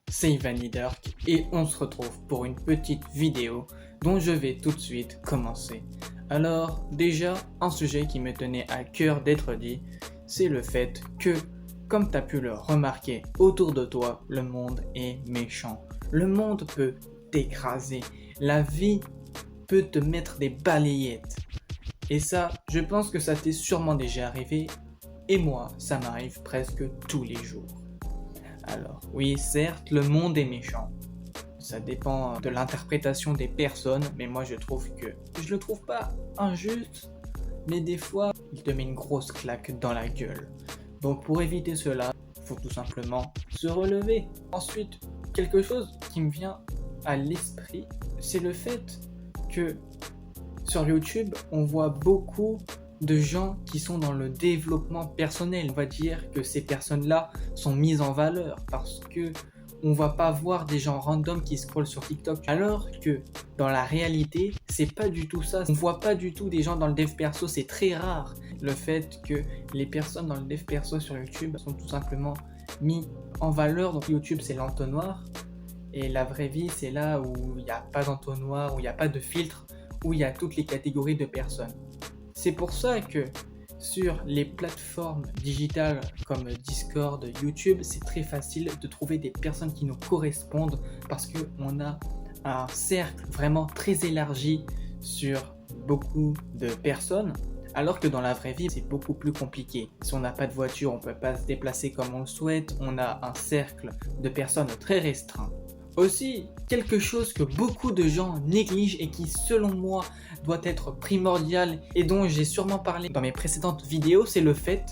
c'est Ivan Liderk et on se retrouve pour une petite vidéo dont je vais tout de suite commencer. Alors déjà, un sujet qui me tenait à cœur d'être dit, c'est le fait que, comme tu as pu le remarquer autour de toi, le monde est méchant. Le monde peut t'écraser, la vie peut te mettre des balayettes. Et ça, je pense que ça t'est sûrement déjà arrivé, et moi, ça m'arrive presque tous les jours. Alors, oui, certes, le monde est méchant. Ça dépend de l'interprétation des personnes, mais moi je le trouve pas injuste, mais des fois, il te met une grosse claque dans la gueule. Donc pour éviter cela, il faut tout simplement se relever. Ensuite, quelque chose qui me vient à l'esprit, c'est le fait que sur YouTube, on voit beaucoup de gens qui sont dans le développement personnel. On va dire que ces personnes-là sont mises en valeur parce que on va pas voir des gens random qui scrollent sur TikTok, alors que dans la réalité, c'est pas du tout ça. On voit pas du tout des gens dans le dev perso, c'est très rare. Le fait que les personnes dans le dev perso sur YouTube sont tout simplement mis en valeur. Donc YouTube, c'est l'entonnoir, et la vraie vie, c'est là où il n'y a pas d'entonnoir, où il n'y a pas de filtre, où il y a toutes les catégories de personnes. C'est pour ça que sur les plateformes digitales comme Discord, YouTube, c'est très facile de trouver des personnes qui nous correspondent parce qu'on a un cercle vraiment très élargi sur beaucoup de personnes, alors que dans la vraie vie, c'est beaucoup plus compliqué. Si on n'a pas de voiture, on ne peut pas se déplacer comme on le souhaite, on a un cercle de personnes très restreint. Aussi, quelque chose que beaucoup de gens négligent et qui, selon moi, doit être primordial et dont j'ai sûrement parlé dans mes précédentes vidéos, c'est le fait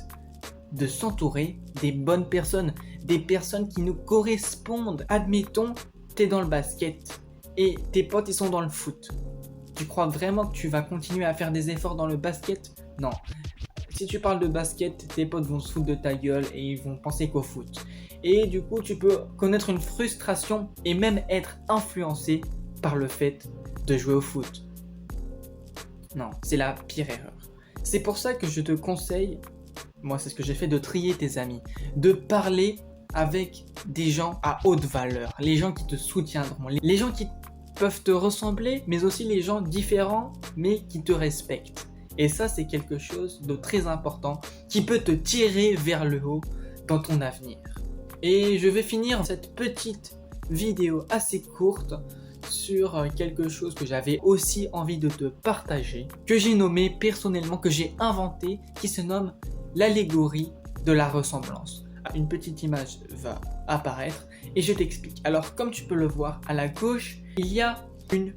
de s'entourer des bonnes personnes, des personnes qui nous correspondent. Admettons, t'es dans le basket et tes potes ils sont dans le foot. Tu crois vraiment que tu vas continuer à faire des efforts dans le basket? Non. Si tu parles de basket, tes potes vont se foutre de ta gueule et ils vont penser qu'au foot. Et du coup, tu peux connaître une frustration et même être influencé par le fait de jouer au foot. Non, c'est la pire erreur. C'est pour ça que je te conseille, moi c'est ce que j'ai fait, de trier tes amis, de parler avec des gens à haute valeur, les gens qui te soutiendront, les gens qui peuvent te ressembler, mais aussi les gens différents, mais qui te respectent. Et ça, c'est quelque chose de très important qui peut te tirer vers le haut dans ton avenir. Et je vais finir cette petite vidéo assez courte sur quelque chose que j'avais aussi envie de te partager, que j'ai nommé personnellement, que j'ai inventé, qui se nomme l'allégorie de la ressemblance. Une petite image va apparaître et je t'explique. Alors, comme tu peux le voir, à la gauche, il y a une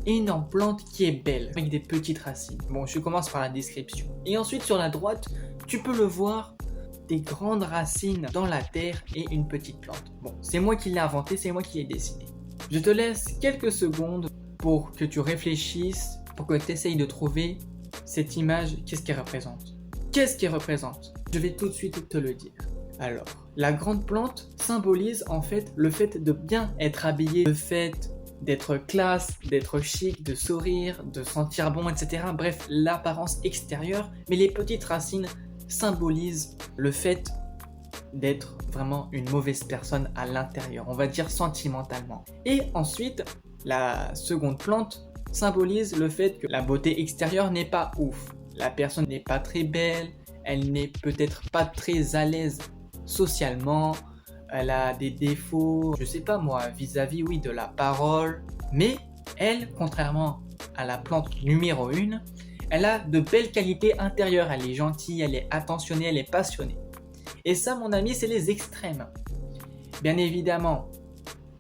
énorme plante qui est belle, avec des petites racines. Bon, je commence par la description. Et ensuite, sur la droite, tu peux le voir, des grandes racines dans la terre et une petite plante. Bon, c'est moi qui l'ai inventé, c'est moi qui l'ai dessiné. Je te laisse quelques secondes pour que tu réfléchisses, pour que tu essayes de trouver cette image, qu'est-ce qu'elle représente. Qu'est-ce qu'elle représente? Je vais tout de suite te le dire. Alors, la grande plante symbolise en fait le fait de bien être habillé, le fait d'être classe, d'être chic, de sourire, de sentir bon, etc. Bref, l'apparence extérieure, mais les petites racines symbolisent le fait d'être vraiment une mauvaise personne à l'intérieur, on va dire sentimentalement. Et ensuite, la seconde plante symbolise le fait que la beauté extérieure n'est pas ouf. La personne n'est pas très belle, elle n'est peut-être pas très à l'aise socialement, elle a des défauts, je sais pas moi, vis-à-vis, oui, de la parole, mais elle, contrairement à la plante numéro 1, elle a de belles qualités intérieures, elle est gentille, elle est attentionnée, elle est passionnée. Et ça, mon ami, c'est les extrêmes. Bien évidemment,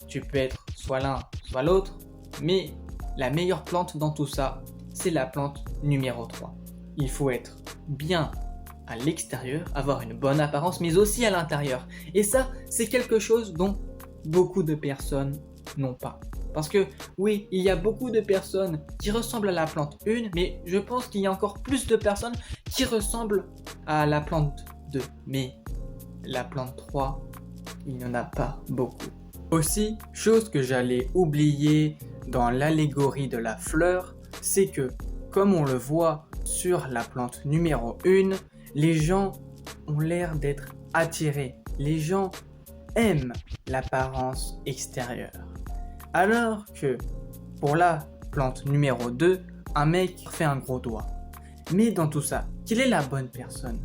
tu peux être soit l'un, soit l'autre, mais la meilleure plante dans tout ça, c'est la plante numéro 3. Il faut être bien à l'extérieur, avoir une bonne apparence, mais aussi à l'intérieur. Et ça, c'est quelque chose dont beaucoup de personnes n'ont pas. Parce que oui, il y a beaucoup de personnes qui ressemblent à la plante 1, mais je pense qu'il y a encore plus de personnes qui ressemblent à la plante 2. Mais la plante 3, il n'y en a pas beaucoup. Aussi, chose que j'allais oublier dans l'allégorie de la fleur, c'est que, comme on le voit sur la plante numéro 1, les gens ont l'air d'être attirés. Les gens aime l'apparence extérieure. Alors que pour la plante numéro 2, un mec fait un gros doigt. Mais dans tout ça, quelle est la bonne personne?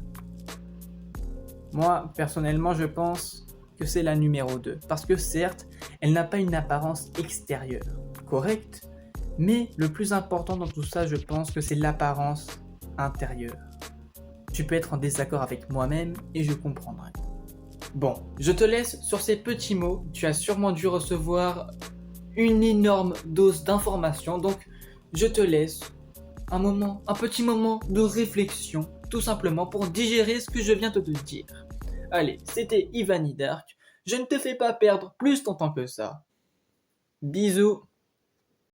Moi, personnellement, je pense que c'est la numéro 2. Parce que certes, elle n'a pas une apparence extérieure, correcte, mais le plus important dans tout ça, je pense que c'est l'apparence intérieure. Tu peux être en désaccord avec moi-même et je comprendrai. Bon, je te laisse sur ces petits mots. Tu as sûrement dû recevoir une énorme dose d'informations, donc je te laisse un petit moment de réflexion, tout simplement pour digérer ce que je viens de te dire. Allez, c'était Ivani Dark. Je ne te fais pas perdre plus ton temps que ça. Bisous.